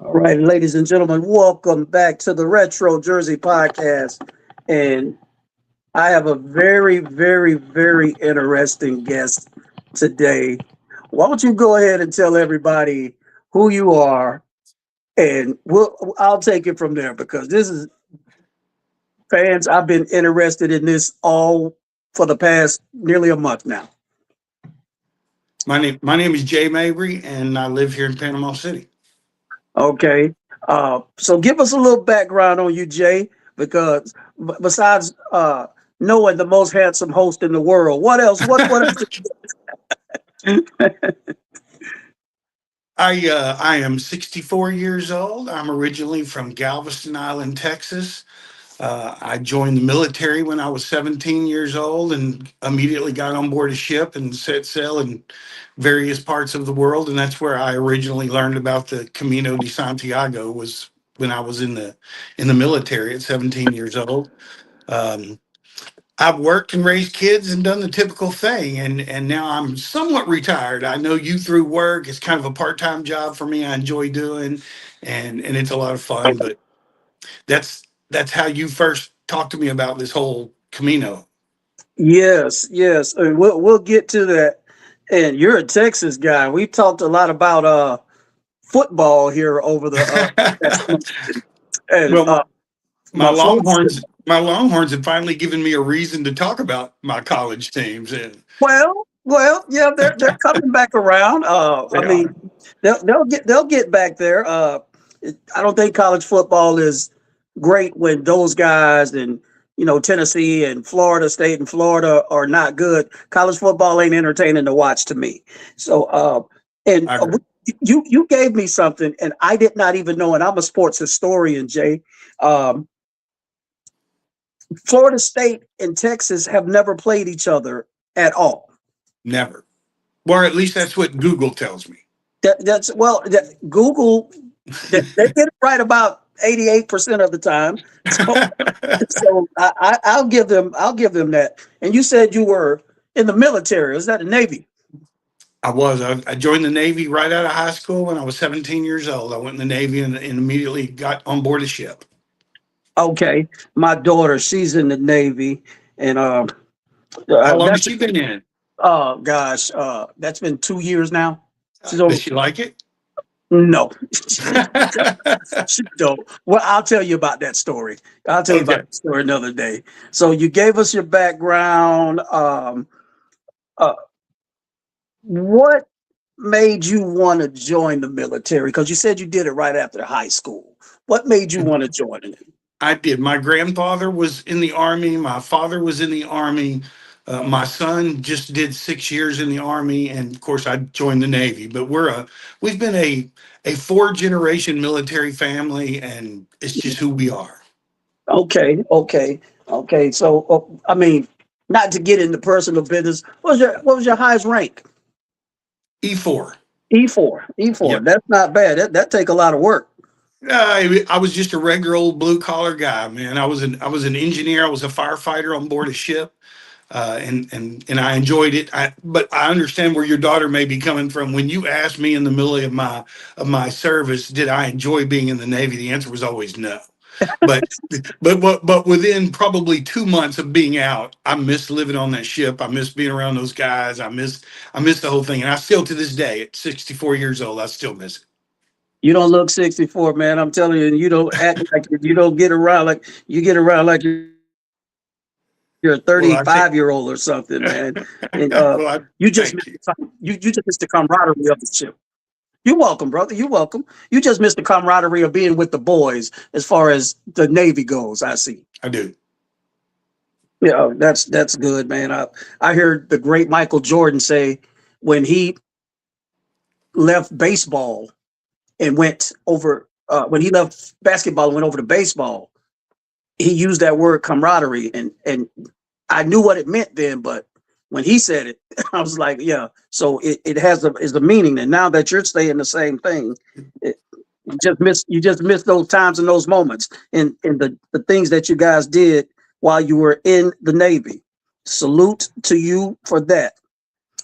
All right, ladies and gentlemen, welcome back to the Retro Jersey Podcast. And I have a very, very, very interesting guest today. Why don't you go ahead and tell everybody who you are, and I'll take it from there because this is fans. I've been interested in this all for the past nearly a month now. My name is Jay Mabry, and I live here in Panama City. Okay, so give us a little background on you, Jay, because besides knowing the most handsome host in the world, what else? What else? I am 64 years old. I'm originally from Galveston Island, Texas. I joined the military when I was 17 years old, and immediately got on board a ship and set sail in various parts of the world. And that's where I originally learned about the Camino de Santiago, was when I was in the military at 17 years old. Um, I've worked and raised kids and done the typical thing, and now I'm somewhat retired. I know you through work. It's kind of a part-time job for me. I enjoy doing, and it's a lot of fun. But that's how you first talked to me about this whole Camino. Yes, yes, and we'll get to that. And you're a Texas guy. We talked a lot about football here over the past month. And Well, my my Florida State. Longhorns have finally given me a reason to talk about my college teams, and Well, yeah, they're coming back around. I they mean, are. they'll get back there. I don't think college football is great when those guys and Tennessee and Florida State and Florida are not good. College football ain't entertaining to watch to me. So, and I agree. you gave me something, and I did not even know. And I'm a sports historian, Jay. Um, Florida State and Texas have never played each other at all. Never. Or at least that's what Google tells me. That's well, Google they get it right about 88% of the time. So, I'll give them that. And you said you were in the military. Was that the Navy? I joined the Navy right out of high school when I was 17 years old. I went in the Navy and immediately got on board a ship. Okay, my daughter, she's in the Navy, and How long has that's she been in? oh gosh, that's been 2 years now. She's over. Does she like it? No, she don't. Well, I'll tell you about that story. I'll tell you about Okay. the story another day. So you gave us your background. Uh, what made you want to join the military? Because you said you did it right after high school. What made you want to join it? I did. My grandfather was in the Army. My father was in the Army. My son just did 6 years in the Army, and of course, I joined the Navy. But we've been a four-generation military family, and it's just who we are. Okay. So, I mean, not to get into personal business, what was your highest rank? E4. E4. Yep. That's not bad. That take a lot of work. I was just a regular old blue collar guy, man. I was an engineer. I was a firefighter on board a ship, and I enjoyed it. But I understand where your daughter may be coming from. When you asked me in the middle of my service, did I enjoy being in the Navy? The answer was always no. But but within probably 2 months of being out, I missed living on that ship. I missed being around those guys. I missed the whole thing, and I still to this day, at 64 years old, I still miss You don't look 64, man. I'm telling you, and you don't act like you don't get around like you get around like you're a it. 35-year-old Well, I or think. something, man. And Well, you just missed thank you. you just missed the camaraderie of the ship. You're welcome, brother. You're welcome. You just missed the camaraderie of being with the boys as far as the Navy goes. I see. I do. Yeah, that's good, man. I heard the great Michael Jordan say when he left baseball and went over when he left basketball and went over to baseball, he used that word camaraderie, and I knew what it meant then, but when he said it, I was like, yeah. So it has a meaning, and now that you're saying the same thing, it, you just miss those times and those moments and the things that you guys did while you were in the Navy. Salute to you for that.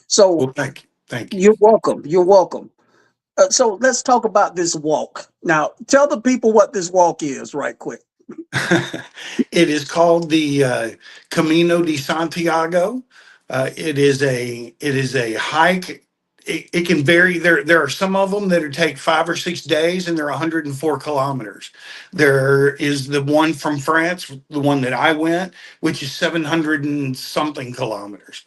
So Well, thank you. Thank you. you're welcome. You're welcome. So let's talk about this walk. Now, tell the people what this walk is, right quick. It is called the Camino de Santiago. It is a hike. It can vary. There are some of them that are take 5 or 6 days, and they're 104 kilometers. There is the one from France, the one that I went, which is 700 and something kilometers.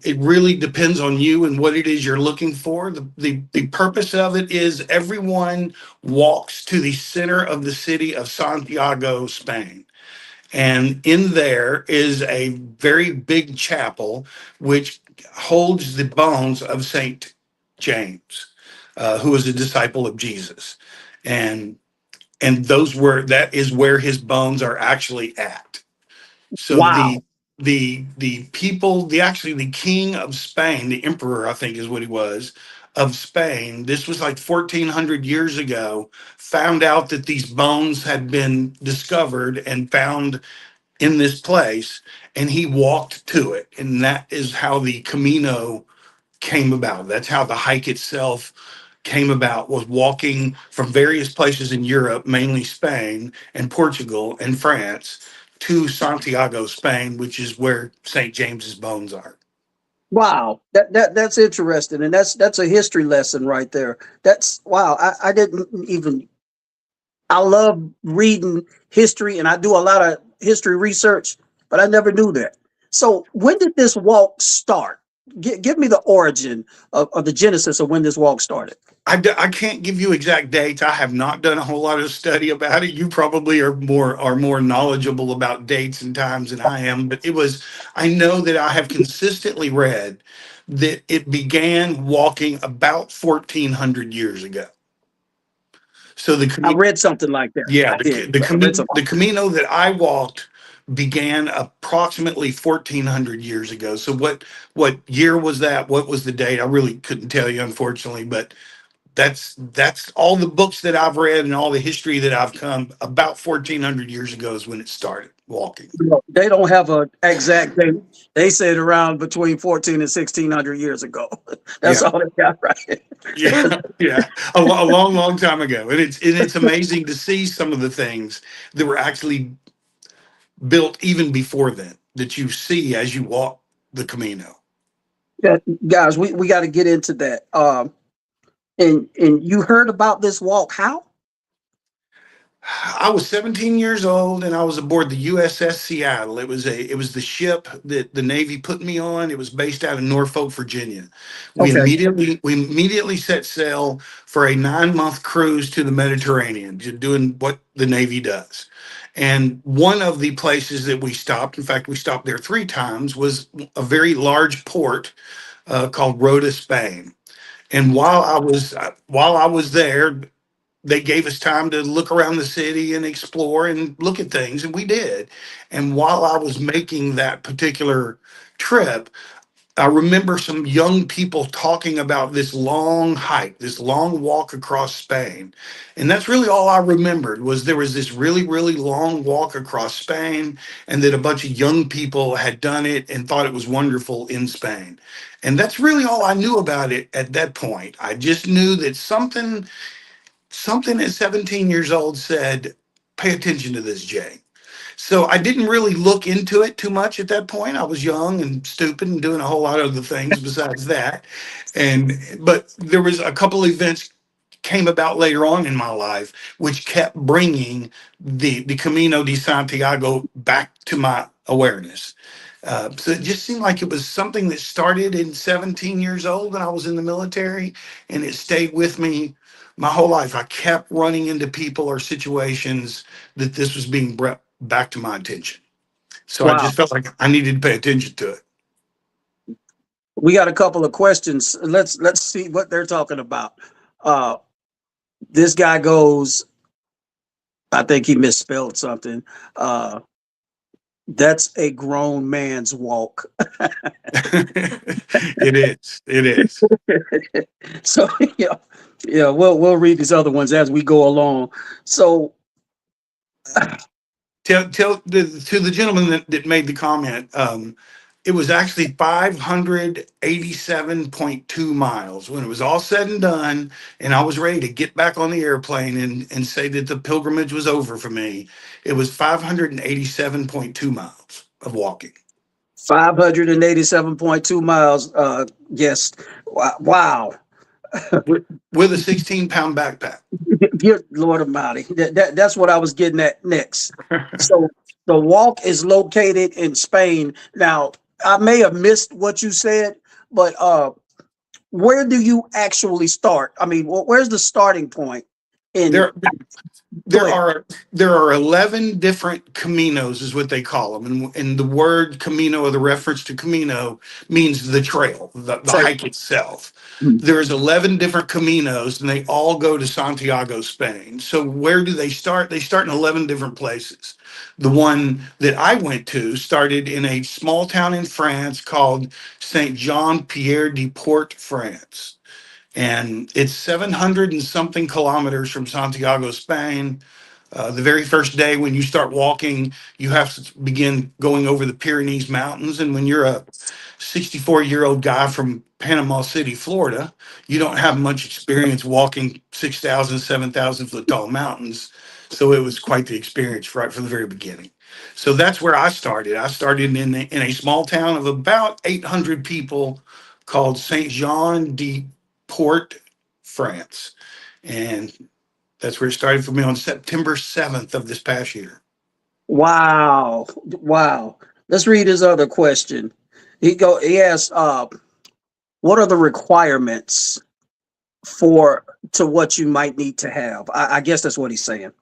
It really depends on you and what it is you're looking for. The purpose of it is everyone walks to the center of the city of Santiago, Spain. And in there is a very big chapel which holds the bones of Saint James, who was a disciple of Jesus. And that is where his bones are actually at. So Wow. the people, the king of Spain, the emperor, I think is what he was, of Spain. This was like 1400 years ago. Found out that these bones had been discovered and found in this place, and he walked to it, and that is how the Camino came about. That's how the hike itself came about, was walking from various places in Europe, mainly Spain and Portugal and France, to Santiago, Spain, which is where St. James's bones are. Wow. That's interesting. And that's a history lesson right there. That's wow. I didn't even I love reading history and I do a lot of history research, but I never knew that. So when did this walk start? Give me the origin of the genesis of when this walk started. I can't give you exact dates. I have not done a whole lot of study about it. You probably are more knowledgeable about dates and times than I am. But it was, I know that I have consistently read that it began walking about 1400 years ago. So I read something like that. yeah, I did. I read the something. Camino that I walked began approximately 1400 years ago. So what year was that? What was the date? I really couldn't tell you, unfortunately, but that's all the books that I've read and all the history that I've come about 1400 years ago is when it started walking. They don't have an exact date. They said around between 14 and 1600 years ago. That's Yeah. all they got right. Yeah. Yeah. A long, long time ago. And it's amazing to see some of the things that were actually built even before then that you see as you walk the Camino. Yeah, guys, we got to get into that. And you heard about this walk? How? I was 17 years old and I was aboard the USS Seattle. It was the ship that the Navy put me on. It was based out of Norfolk, Virginia. Okay. We immediately set sail for a 9 month cruise to the Mediterranean, doing what the Navy does. And one of the places that we stopped, in fact, we stopped there 3 times, was a very large port called Rota, Spain. And while I was there, they gave us time to look around the city and explore and look at things, and we did. And while I was making that particular trip, I remember some young people talking about this long hike, this long walk across Spain. And that's really all I remembered, was there was this really, really long walk across Spain, and that a bunch of young people had done it and thought it was wonderful in Spain. And that's really all I knew about it at that point. I just knew that something at 17 years old said, pay attention to this, Jay. So I didn't really look into it too much at that point. I was young and stupid and doing a whole lot of other things besides that. But there was a couple events came about later on in my life which kept bringing the Camino de Santiago back to my awareness. So it just seemed like it was something that started in 17 years old when I was in the military, and it stayed with me my whole life. I kept running into people or situations that this was being brought back to my attention. So I Wow. just felt like I needed to pay attention to it. We got a couple of questions. Let's see what they're talking about. Uh, this guy goes. I think he misspelled something. Uh, that's a grown man's walk. It is. It is. So yeah, yeah. We'll read these other ones as we go along. So Tell to the gentleman that made the comment. It was actually 587.2 miles when it was all said and done, and I was ready to get back on the airplane and say that the pilgrimage was over for me. It was 587.2 miles of walking 587.2 miles. Yes. Wow. with a 16-pound backpack. Good Lord Almighty. That's what I was getting at next. So the walk is located in Spain. Now, I may have missed what you said, but where do you actually start? I mean, where's the starting point? In There, Go there ahead. are there are 11 different caminos is what they call them, and the word camino or the reference to camino means the trail, the Say, hike itself. There's 11 different caminos and they all go to Santiago, Spain. So where do they start? They start in 11 different places. The one that I went to started in a small town in France called Saint Jean Pierre de Port, France, and it's 700 and something kilometers from Santiago, Spain. The very first day when you start walking, you have to begin going over the Pyrenees Mountains. And when you're a 64-year-old guy from Panama City, Florida, you don't have much experience walking 6,000, 7,000 foot tall mountains. So it was quite the experience right from the very beginning. So that's where I started. I started in a small town of about 800 people called Saint Jean de Port, France. And that's where it started for me on September 7th of this past year. wow, wow. Let's read his other question. He asks, what are the requirements for to what you might need to have? I guess that's what he's saying.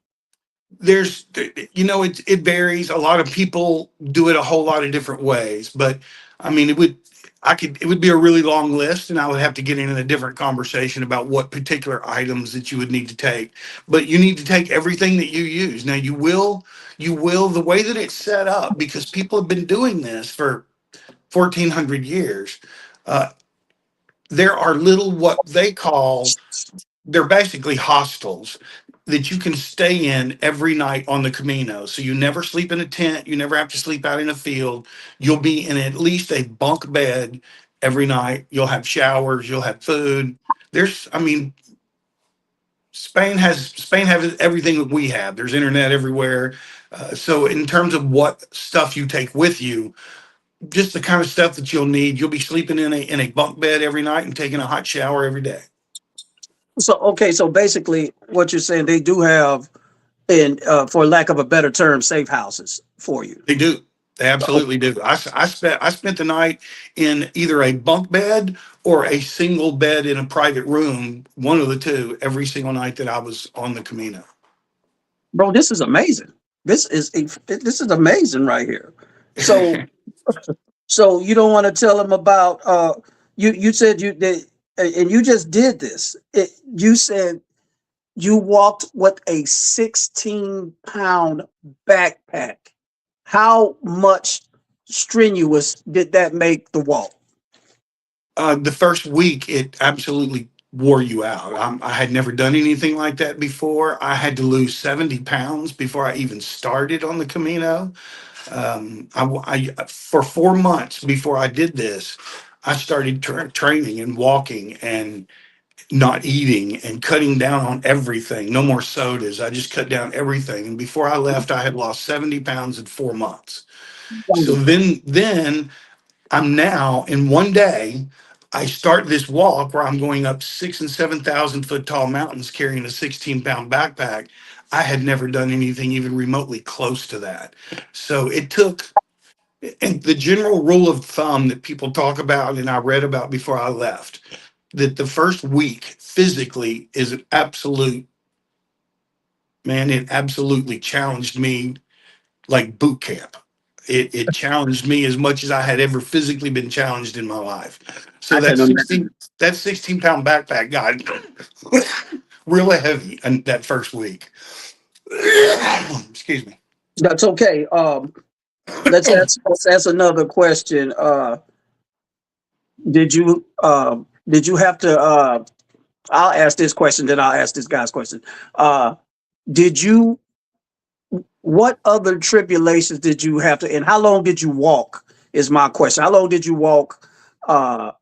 There's, it varies. A lot of people do it a whole lot of different ways, but I mean, it would be a really long list, and I would have to get into a different conversation about what particular items that you would need to take. But you need to take everything that you use. Now, the way that it's set up, because people have been doing this for 1400 years. Uh, there are little what they call they're basically hostels that you can stay in every night on the Camino. So you never sleep in a tent, you never have to sleep out in a field. You'll be in at least a bunk bed every night. You'll have showers, you'll have food. I mean, Spain has everything that we have. There's internet everywhere. So in terms of what stuff you take with you, just the kind of stuff that you'll need, you'll be sleeping in a bunk bed every night and taking a hot shower every day. So okay, so basically, what you're saying, they do have, in for lack of a better term, safe houses for you. They do. They absolutely do. I spent the night in either a bunk bed or a single bed in a private room, one of the two, every single night that I was on the Camino. Bro, this is amazing. This is amazing right here. So so you don't want to tell them about you said you did, and you just did this. You said you walked with a 16-pound backpack. How much strenuous did that make the walk? The first week, it absolutely wore you out. I had never done anything like that before. I had to lose 70 pounds before I even started on the Camino. For 4 months before I did this, I started training and walking and not eating and cutting down on everything. No more sodas. I just cut down everything. And before I left, I had lost 70 pounds in 4 months. So then I'm now in one day, I start this walk where I'm going up 6 and 7,000 foot tall mountains carrying a 16-pound backpack. I had never done anything even remotely close to that. So it took, and the general rule of thumb that people talk about and I read about before I left, that the first week physically is an absolute, man, it absolutely challenged me like boot camp. It challenged me as much as I had ever physically been challenged in my life. So I that can imagine. 16-pound backpack got really heavy in that first week. Excuse me. That's okay. Let's ask another question. Did you have to I'll ask this question, then I'll ask this guy's question. Uh did you What other tribulations did you have to, and how long did you walk is my question. How long did you walk uh,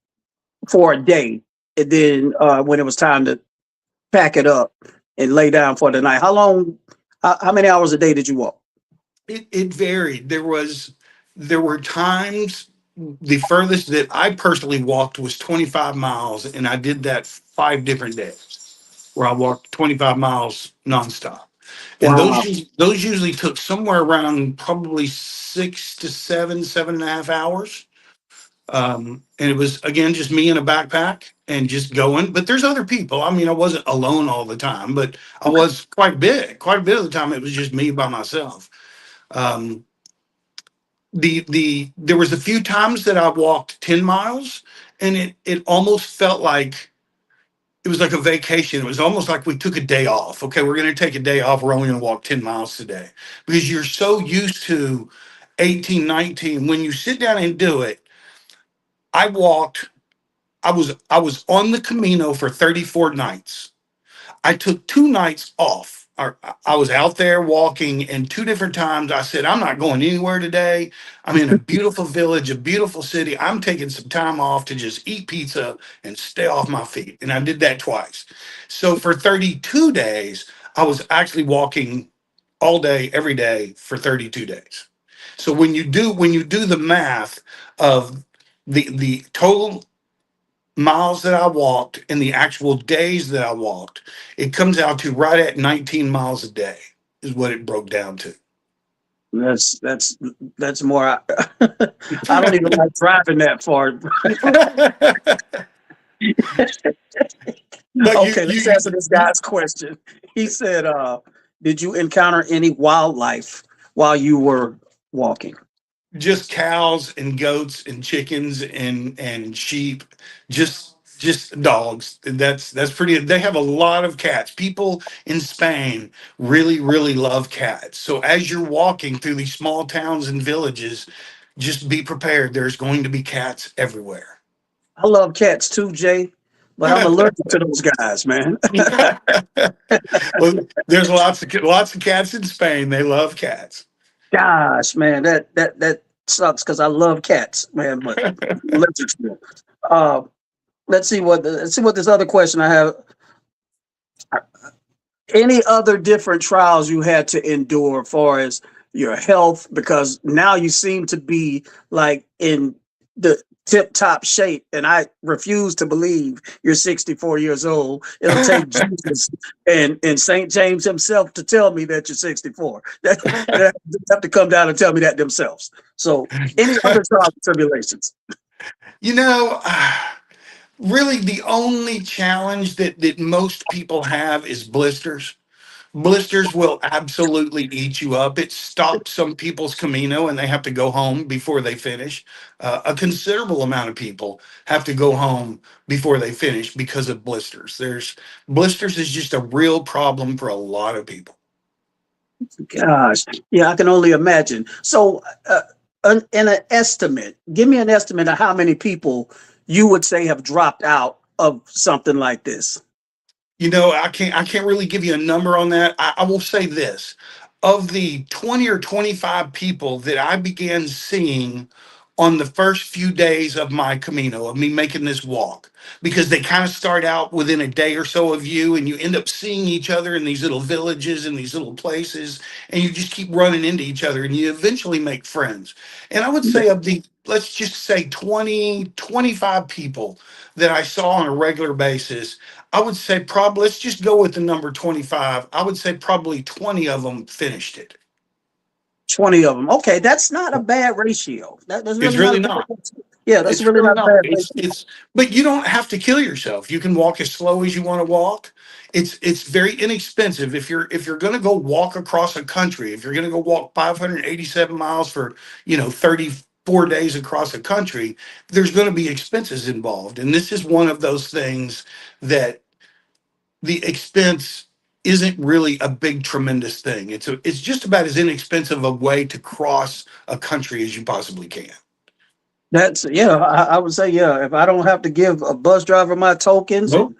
for a day, and then when it was time to pack it up and lay down for the night? How long? How many hours a day did you walk? It varied. There were times the furthest that I personally walked was 25 miles, and I did that 5 different days where I walked 25 miles nonstop. And Wow. those usually took somewhere around probably 6 to 7, 7.5 hours. And it was again just me in a backpack and just going. But there's other people. I mean, I wasn't alone all the time, but I Okay. was quite big. Quite a bit of the time, it was just me by myself. Um, there was a few times that I walked 10 miles, and it almost felt like it was like a vacation. It was almost like we took a day off. Okay, we're going to take a day off. We're only going to walk 10 miles today because you're so used to 18, 19. When you sit down and do it, I walked. I was on the Camino for 34 nights. I took 2 nights off. I was out there walking, and 2 different times I said, I'm not going anywhere today. I'm in a beautiful village, a beautiful city. I'm taking some time off to just eat pizza and stay off my feet. And I did that twice. So for 32 days, I was actually walking all day, every day for 32 days. So when you do the math of the total miles that I walked and the actual days that I walked, it comes out to right at 19 miles a day is what it broke down to. That's more. I don't even like driving that far. But Okay, let's answer this guy's question. He said, "Did you encounter any wildlife while you were walking?" just cows and goats and chickens and sheep, just dogs. That's pretty. They have a lot of cats. People in Spain really love cats. So as you're walking through these small towns and villages, just be prepared. There's going to be cats everywhere. I love cats too, Jay, but I'm allergic to those guys, man. Well, there's lots of cats in Spain. They love cats. Gosh, man, that sucks because I love cats, man. But I'm allergic to them. Uh, let's see what this other question I have. Any other different trials you had to endure as far as your health? Because now you seem to be like in the tip top shape, and I refuse to believe you're 64 years old. It'll take Jesus and St. James himself to tell me that you're 64. They have to come down and tell me that themselves. So, any other trials and tribulations? you know, really the only challenge that most people have is blisters. Blisters will absolutely eat you up. It stops some people's Camino and they have to go home before they finish. A considerable amount of people have to go home before they finish because of blisters. There's blisters is just a real problem for a lot of people. Gosh, yeah, I can only imagine. So, in an estimate, give me an estimate of how many people you would say have dropped out of something like this. I can't really give you a number on that. I will say this. Of the 20 or 25 people that I began seeing on the first few days of my Camino, of me making this walk, because they kind of start out within a day or so of you, and you end up seeing each other in these little villages and these little places, and you just keep running into each other, and you eventually make friends. And I would say of the, let's just say 20, 25 people that I saw on a regular basis, I would say probably, let's just go with the number 25. I would say probably 20 of them finished it. 20 of them. Okay, that's not a bad ratio. That's It's really not really a bad not. ratio. Yeah, that's It's really really not a not. bad It's ratio. it's but you don't have to kill yourself. You can walk as slow as you want to walk. It's very inexpensive. If you're going to go walk across a country, if you're going to go walk 587 miles for, 34 days across a country, there's going to be expenses involved. And this is one of those things that the expense isn't really a big tremendous thing. It's just about as inexpensive a way to cross a country as you possibly can. That's yeah. I would say yeah. If I don't have to give a bus driver my tokens and Nope.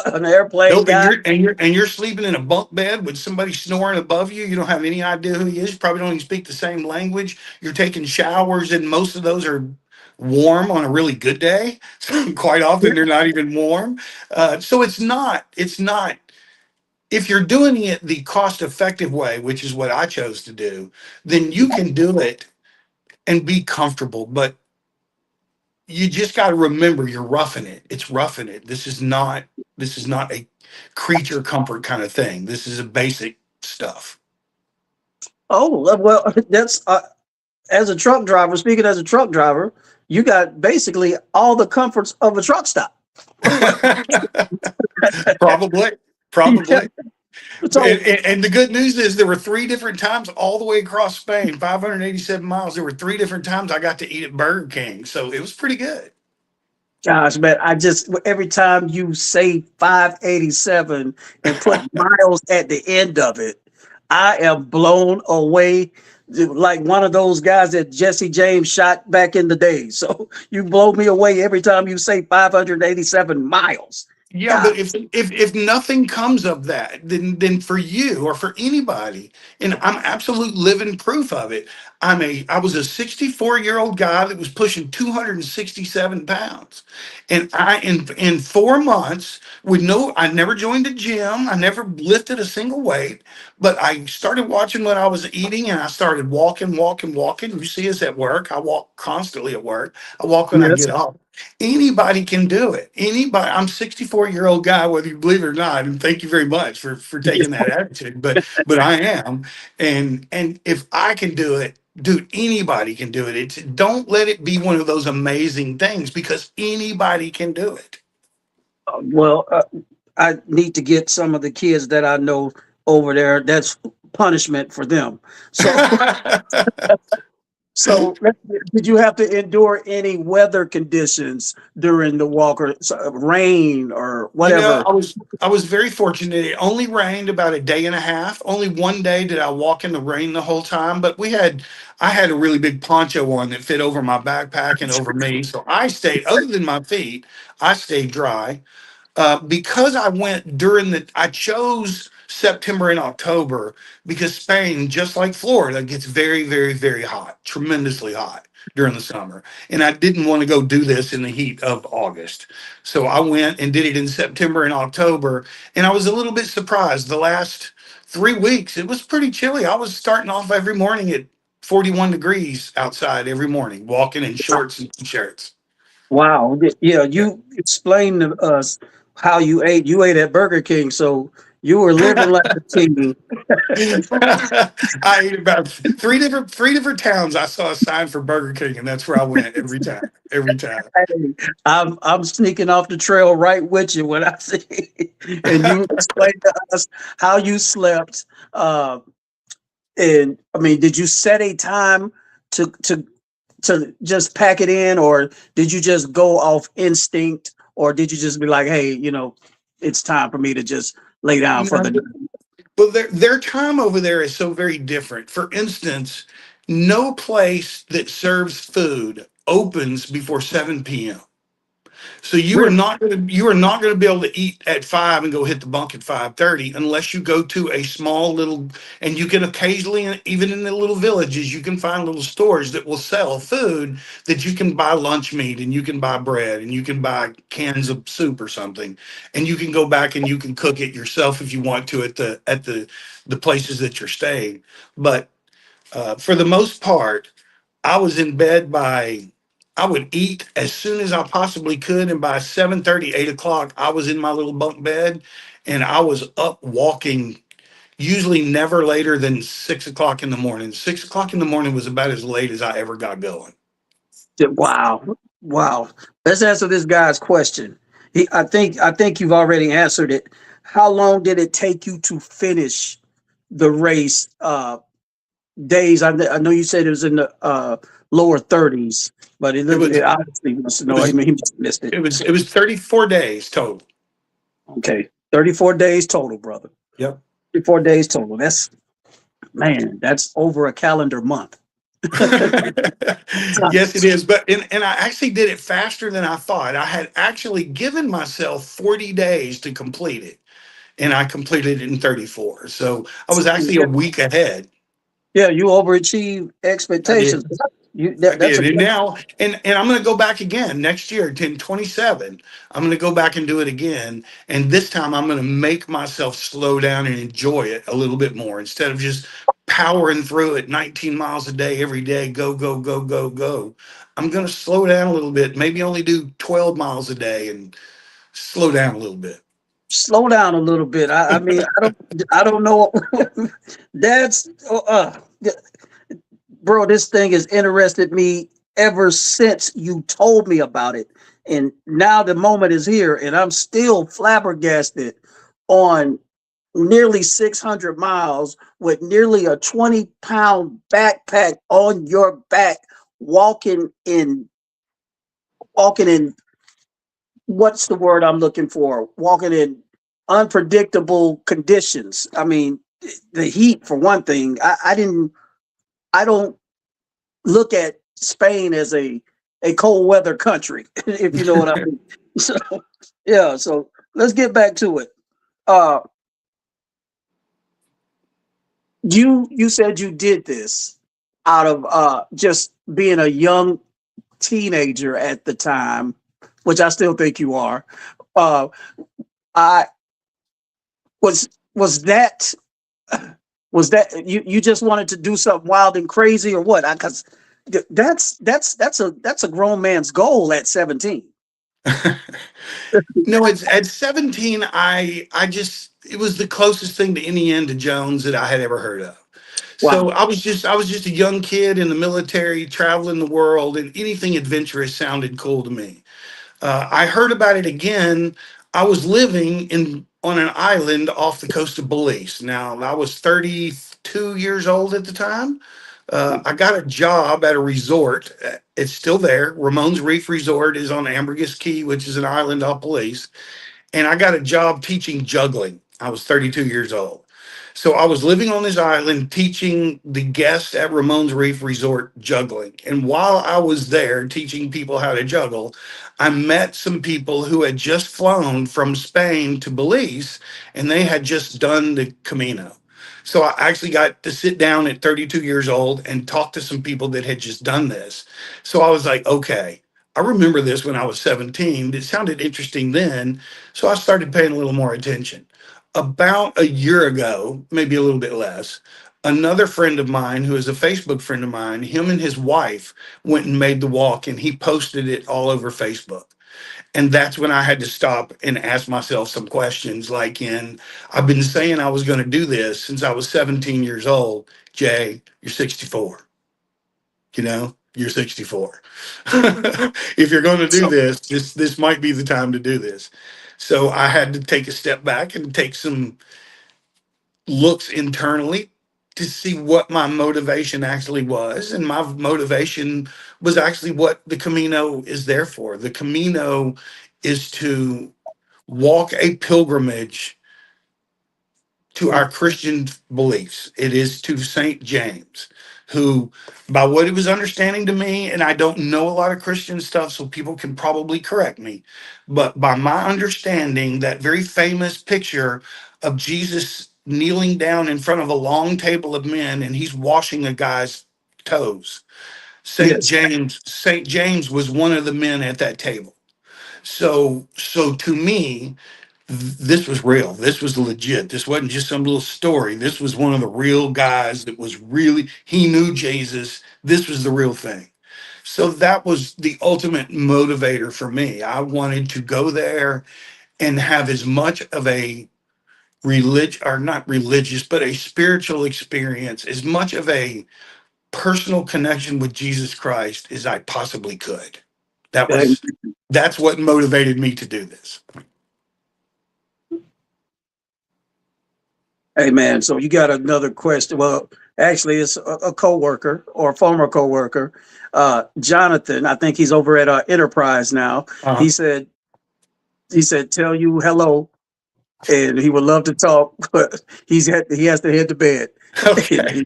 an airplane Nope. guy, And you're sleeping in a bunk bed with somebody snoring above you. You don't have any idea who he is. You probably don't even speak the same language. You're taking showers, and most of those are warm on a really good day. So quite often they're not even warm. So it's not. If you're doing it the cost effective way, which is what I chose to do, then you can do it and be comfortable. But you just got to remember you're roughing it. It's roughing it. This is not a creature comfort kind of thing. This is a basic stuff. oh well, that's as a truck driver. Speaking as a truck driver, you got basically all the comforts of a truck stop. Probably, Yeah. probably. So And the good news is there were three different times all the way across Spain, 587 miles. There were three different times I got to eat at Burger King. So it was pretty good. gosh, man, I just every time you say 587 and put miles at the end of it, I am blown away like one of those guys that Jesse James shot back in the day. So you blow me away every time you say 587 miles. Yeah, God, but if nothing comes of that, then for you or for anybody, and I'm absolute living proof of it. I was a 64-year-old guy that was pushing 267 pounds, and I in 4 months with no, I never joined a gym, I never lifted a single weight, but I started watching what I was eating, and I started walking. You see us at work. I walk constantly at work. I walk when I yes. get off. Anybody can do it. Anybody. I'm 64-year-old guy, whether you believe it or not. And thank you very much for taking that attitude. But I am, and if I can do it, dude, anybody can do it. It's don't let it be one of those amazing things because anybody can do it. Well, I need to get some of the kids that I know over there. That's punishment for them. So, so did you have to endure any weather conditions during the walk, or rain or You know, whatever? I was very fortunate. It only rained about a day and a half. Only one day did I walk in the rain the whole time, but I had a really big poncho on that fit over my backpack and over me. So I stayed, other than my feet, I stayed dry. Because I chose September and October because Spain, just like Florida, gets very hot, tremendously hot during the summer. And I didn't want to go do this in the heat of August. So I went and did it in September and October. And I was a little bit surprised. The last 3 weeks, it was pretty chilly. I was starting off every morning at 41 degrees outside every morning, walking in shorts and t-shirts. Wow. Yeah, you explained to us how you ate. You ate at Burger King, so you were living like a king. I ate about three different towns. I saw a sign for Burger King, and that's where I went every time. Every time. Hey, I'm sneaking off the trail right with you when I see, and you explained to us how you slept. Uh, and I mean, did you set a time to to to just pack it in, or did you just go off instinct, or did you just be like, hey, it's time for me to just lay down You for the know, night? but their time over there is so very different. For instance, no place that serves food opens before 7 p.m. So Really? you are not going to be able to eat at 5 and go hit the bunk at 5:30 unless you go to a small little, and you can occasionally, even in the little villages, you can find little stores that will sell food that you can buy lunch meat and you can buy bread and you can buy cans of soup or something, and you can go back and you can cook it yourself if you want to at the places that you're staying. But for the most part, I was in bed by, I would eat as soon as I possibly could, and by 7:30, 8 o'clock, I was in my little bunk bed, and I was up walking. Usually never later than 6 o'clock in the morning. 6 o'clock in the morning was about as late as I ever got going. Wow, wow. Let's answer this guy's question. I think you've already answered it. How long did it take you to finish the race? Days. I know you said it was in the lower 30s, but It it was obviously wants to it know. I was mean, he just missed it. it was 34 days total. Okay, 34 days total, brother. Yep. 34 days total. That's man. That's over a calendar month. Yes, it is. But and I actually did it faster than I thought. I had actually given myself 40 days to complete it, and I completed it in 34. So I was actually a Yeah, week ahead. yeah, you overachieve I expectations. did. I That's a did. And now, and I'm going to go back again next year, 1027. I'm going to go back and do it again. And this time I'm going to make myself slow down and enjoy it a little bit more instead of just powering through it 19 miles a day every day. Go, go, go, go, go. I'm going to slow down a little bit, maybe only do 12 miles a day and slow down a little bit. slow down a little bit. I mean, I don't know. That's bro. This thing has interested me ever since you told me about it, and now the moment is here, and I'm still flabbergasted on nearly 600 miles with nearly a 20-pound backpack on your back, walking in walking in what's the word I'm looking for? Walking in unpredictable conditions. I mean, the heat for one thing. I don't look at Spain as a cold weather country, if you know what I mean. So yeah, so let's get back to it. Uh you said you did this out of just being a young teenager at the time, which I still think you are. Uh I was that was that you just wanted to do something wild and crazy or what? Because that's a grown man's goal at 17. No, it's at 17, I just it was the closest thing to Indiana Jones that I had ever heard of. So Wow. I was just a young kid in the military, traveling the world, and anything adventurous sounded cool to me. I heard about it again. I was living in on an island off the coast of Belize. Now I was 32 years old at the time. I got a job at a resort. It's still there. Ramon's Reef Resort is on Ambergris Key, which is an island off Belize, and I got a job teaching juggling. I was 32 years old. So I was living on this island teaching the guests at Ramon's Reef Resort juggling. And while I was there teaching people how to juggle, I met some people who had just flown from Spain to Belize and they had just done the Camino. So I actually got to sit down at 32 years old and talk to some people that had just done this. So I was like, okay, I remember this when I was 17. It sounded interesting then. So I started paying a little more attention. About a year ago, maybe a little bit less, another friend of mine who is a Facebook friend of mine, him and his wife went and made the walk and he posted it all over Facebook. And that's when I had to stop and ask myself some questions like I've been saying I was going to do this since I was 17 years old. Jay, you're 64. You're 64. If you're going to do So this might be the time to do this. So I had to take a step back and take some looks internally to see what my motivation actually was. And my motivation was actually what the Camino is there for. The Camino is to walk a pilgrimage to our Christian beliefs. It is to St. James, who, by what he was understanding to me, and I don't know a lot of Christian stuff, so people can probably correct me, but by my understanding, that very famous picture of Jesus kneeling down in front of a long table of men and he's washing a guy's toes. yes, St. James was one of the men at that table. So to me, this was real. This was legit. This wasn't just some little story. This was one of the real guys that was really, he knew Jesus. This was the real thing. So that was the ultimate motivator for me. I wanted to go there and have as much of a or not religious, but a spiritual experience, as much of a personal connection with Jesus Christ as I possibly could. That hey, was, that's what motivated me to do this. hey, man. So you got another question? Well, actually, it's a coworker or a former coworker, Jonathan. I think he's over at Enterprise now. Uh, He said he said tell you hello and he would love to talk, but he has to head to bed. And Okay.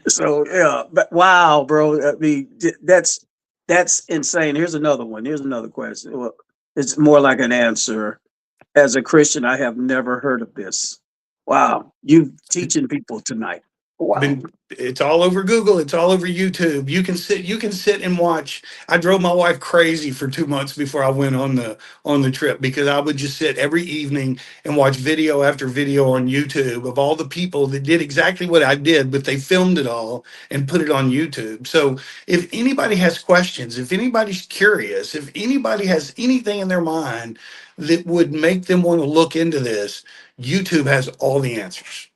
so yeah, but wow, bro. I mean, that's insane. Here's another one. Here's another question. Well, it's more like an answer. As a Christian, I have never heard of this. Wow, you teaching people tonight. Wow. Been It's all over Google, it's all over YouTube. You can sit and watch. I drove my wife crazy for 2 months before I went on the trip, because I would just sit every evening and watch video after video on YouTube of all the people that did exactly what I did, but they filmed it all and put it on YouTube. So if anybody has questions, if anybody's curious, if anybody has anything in their mind that would make them want to look into this, YouTube has all the answers.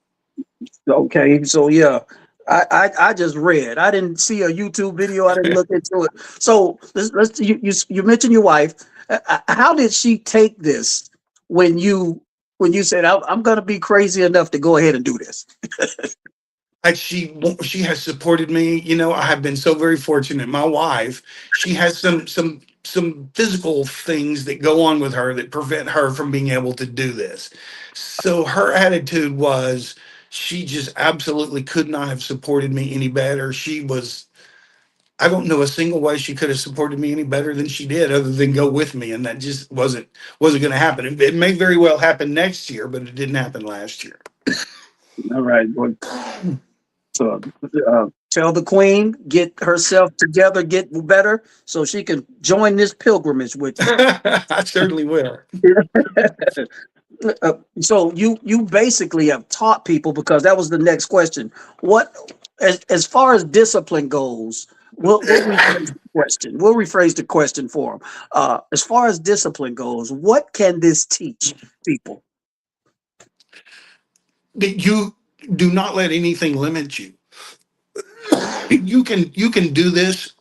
Okay, so yeah, I just read. I didn't see a YouTube video. I didn't look into it. So you mentioned your wife. How did she take this when you said I'm going to be crazy enough to go ahead and do this? She has supported me. I have been so very fortunate. My wife, she has some physical things that go on with her that prevent her from being able to do this. So her attitude was, she just absolutely could not have supported me any better. I don't know a single way she could have supported me any better than she did, other than go with me, and that just wasn't going to happen. It may very well happen next year, but it didn't happen last year. All right, well, so tell the queen get herself together, get better, so she can join this pilgrimage with you. I certainly will. So you basically have taught people, because that was the next question. What as far as discipline goes, we'll rephrase the question. We'll rephrase the question for them. As far as discipline goes, what can this teach people? That you do not let anything limit you. You can do this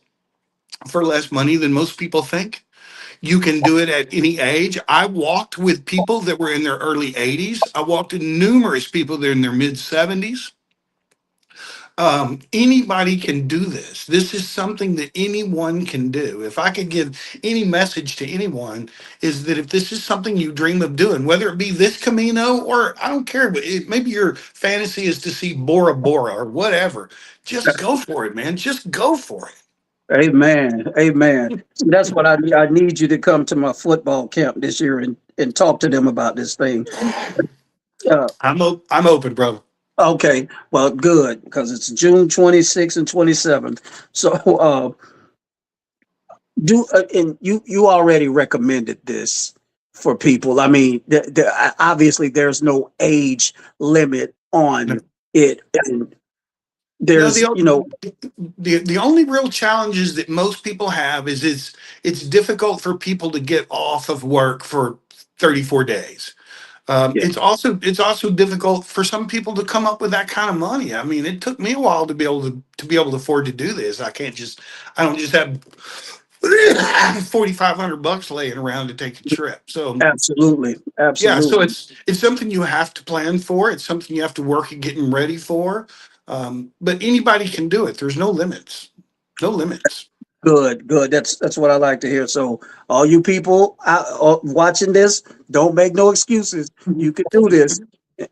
for less money than most people think. You can do it at any age. I walked with people that were in their early 80s. I walked with numerous people that are in their mid 70s. Anybody can do this. This is something that anyone can do. If I could give any message to anyone, is that if this is something you dream of doing, whether it be this Camino, or I don't care, but maybe your fantasy is to see Bora Bora or whatever, just go for it, man. Just go for Amen. Amen. See, that's what I need. I need you to come to my football camp this year and talk to them about this thing. it. Uh, I'm open, brother. okay. Well, good, because it's June 26th and 27th. So do and you already recommended this for people. I mean, obviously there's no age limit No, on it, and no, there's the only real challenges that most people have is it's difficult for people to get off of work for 34 days. yeah, It's also difficult for some people to come up with that kind of money. I mean, it took me a while to be able to afford to do this. I don't just have 4,500 bucks laying around to take a trip. So absolutely, yeah, so absolutely it's something you have to plan for. It's something you have to work at getting ready for. But anybody can do it. There's no limits. No limits. good, good. That's what I like to hear. So all you people out, watching this, don't make no excuses. You can do this.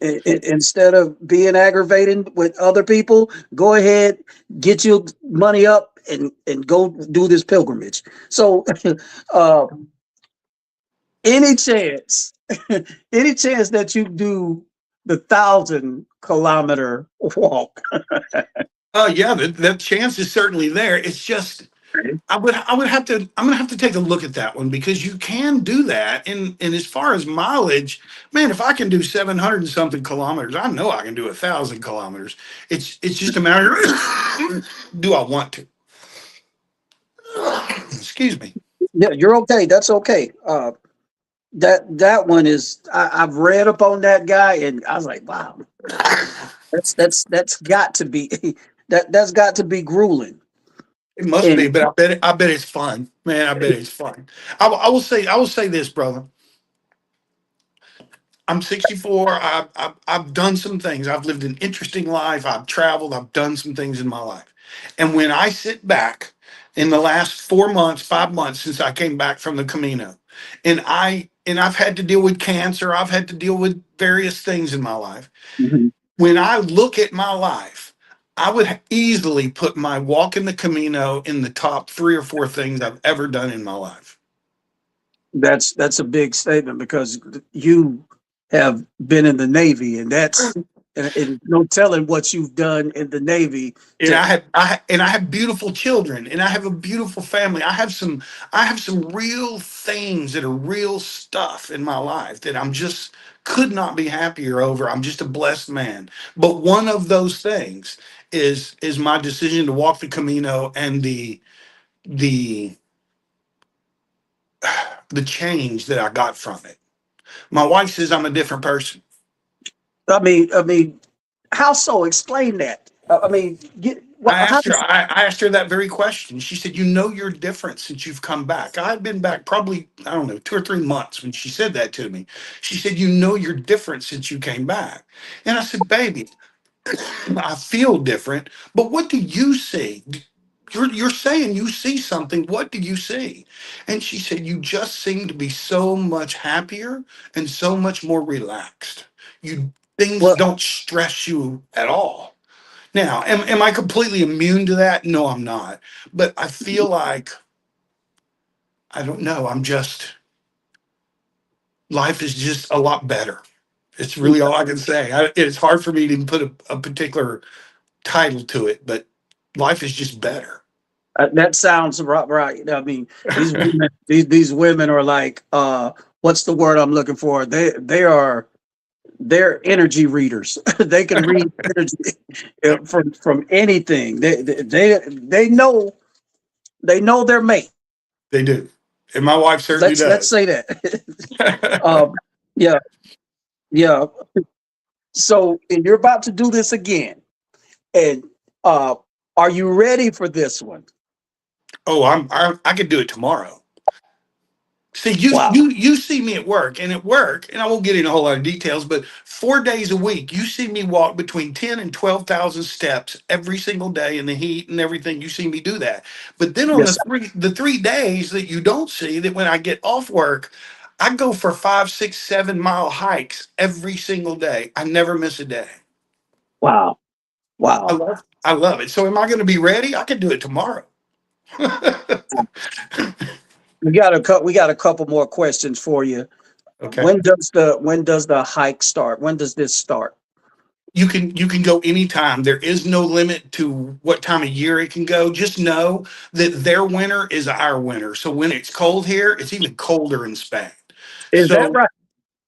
Instead of being aggravating with other people, go ahead, get your money up and go do this pilgrimage. So, uh, any chance, any chance that you do the 1,000 kilometer walk? Oh yeah, that chance is certainly there. It's just I'm gonna have to take a look at that one, because you can do that. And as far as mileage, man, if I can do 700 and something kilometers, I know I can do 1,000 kilometers. It's just a matter of, do I want to? Excuse me. Yeah, you're okay. That's okay. That one is I've read up on that guy, and I was like, wow, that's got to be that's got to be grueling. It must be, And but I bet it's fun, man. I bet it's fun. I will say this, brother. I'm 64. I've done some things. I've lived an interesting life. I've traveled. I've done some things in my life. And when I sit back in the last 4 months, 5 months since I came back from the Camino, and and I've had to deal with cancer. I've had to deal with various things in my life. Mhm. When I look at my life, I would easily put my walk in the Camino in the top 3 or 4 things I've ever done in my life. That's a big statement because you have been in the Navy, and and no telling what you've done in the Navy. And To I have beautiful children, and I have a beautiful family. I have some real things that are real stuff in my life that I'm just could not be happier over. I'm just a blessed man. But one of those things is my decision to walk the Camino and the the change that I got from it. My wife says I'm a different person. I mean, how so? Explain that. I mean, how does? I asked her that very question. She said, "You know, you're different since you've come back." I've been back probably, I don't know, 2 or 3 months when she said that to me. She said, "You know, you're different since you came back." And I said, "Baby, I feel different, but what do you see? You're saying you see something. What do you see?" And she said, "You just seem to be so much happier and so much more relaxed. You Things Well, don't stress you at all." Now, am I completely immune to that? No, I'm not. But I feel like, I don't know, life is just a lot better. It's really all I can say. It's hard for me to even put a particular title to it, but life is just better. that sounds right. Right. I mean, these women are like, what's the word I'm looking for? They're energy readers. They can read energy from anything. They know their mate. They do. And my wife certainly Let's does. say that. um, yeah, yeah. So, and you're about to do this again, and uh, are you ready for this one? Oh, I could do it tomorrow. See, Wow. you see me at work, and I won't get into a whole lot of details, but 4 days a week, you see me walk between 10 and 12,000 steps every single day in the heat and everything. You see me do that. But then on Yes. the 3 days that you don't see, that when I get off work, I go for 5, 6, 7 mile hikes every single day. I never miss a day. Wow. Wow. I love it. So am I going to be ready? I could do it tomorrow. We got a couple more questions for you. Okay. When does the hike start? When does this start? You can go anytime. There is no limit to what time of year it can go. Just know that their winter is our winter. So when it's cold here, it's even colder in Spain. Is that So right?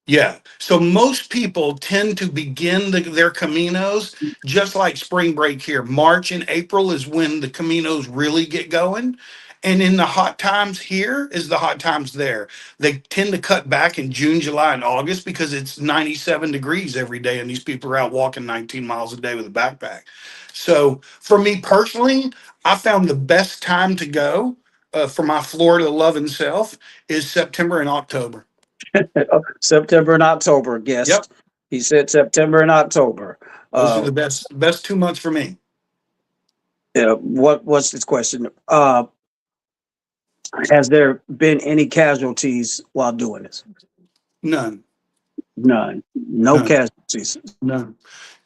yeah. So most people tend to begin their Caminos just like spring break here. March and April is when the Caminos really get going. And in the hot times here is the hot times there. They tend to cut back in June, July, and August because it's 97 degrees every day, and these people are out walking 19 miles a day with a backpack. So for me personally, I found the best time to go for my Florida loving self is September and October. September and October, Yep. guest. He said September and October. Those are Uh, the best 2 months for me. what's this question? Has there been any casualties while doing this? None, None. No none, casualties. none.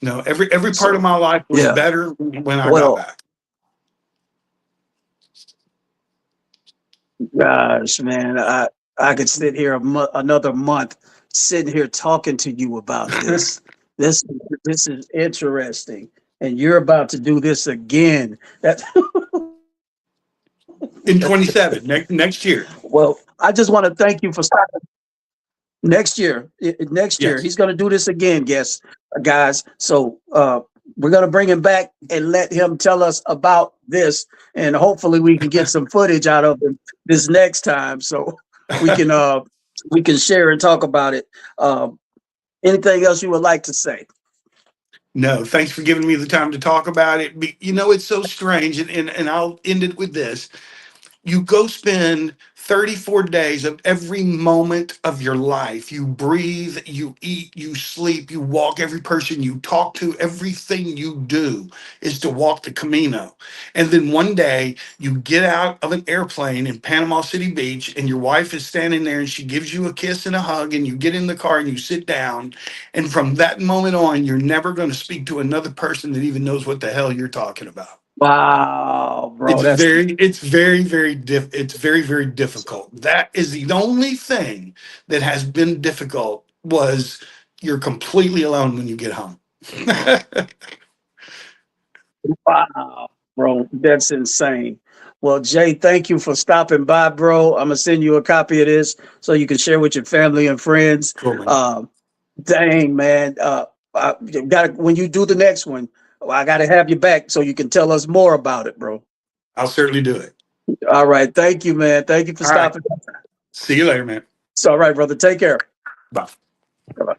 No, every part of So my life was yeah. better when I got Well, back. gosh, man, I could sit here another month sitting here talking to you about this. This this is interesting, and you're about to do this again. That In 27, next year. well, I just want to thank you for stopping. Next year, Yes. he's going to do this again, guys. So we're going to bring him back and let him tell us about this, and hopefully we can get some footage out of him this next time, so we can uh, we can share and talk about it. Anything else you would like to say? No, thanks for giving me the time to talk about it. You know, it's so strange, and I'll end it with this. You go spend 34 days of every moment of your life. You breathe, you eat, you sleep, you walk. Every person you talk to, everything you do is to walk the Camino. And then one day you get out of an airplane in Panama City Beach and your wife is standing there and she gives you a kiss and a hug and you get in the car and you sit down. And from that moment on, you're never going to speak to another person that even knows what the hell you're talking about. Wow, bro. That's It's very, very difficult. That is the only thing that has been difficult was you're completely alone when you get home. wow, bro. That's insane. Well, Jay, thank you for stopping by, bro. I'm gonna send you a copy of this so you can share with your family and friends. Cool, man. Dang, man. I got when you do the next one, I got to have you back so you can tell us more about it, bro. I'll certainly do it. All right. Thank you, man. Thank you for All right. stopping. See you later, man. It's all right, brother. Take care. Bye. Bye-bye.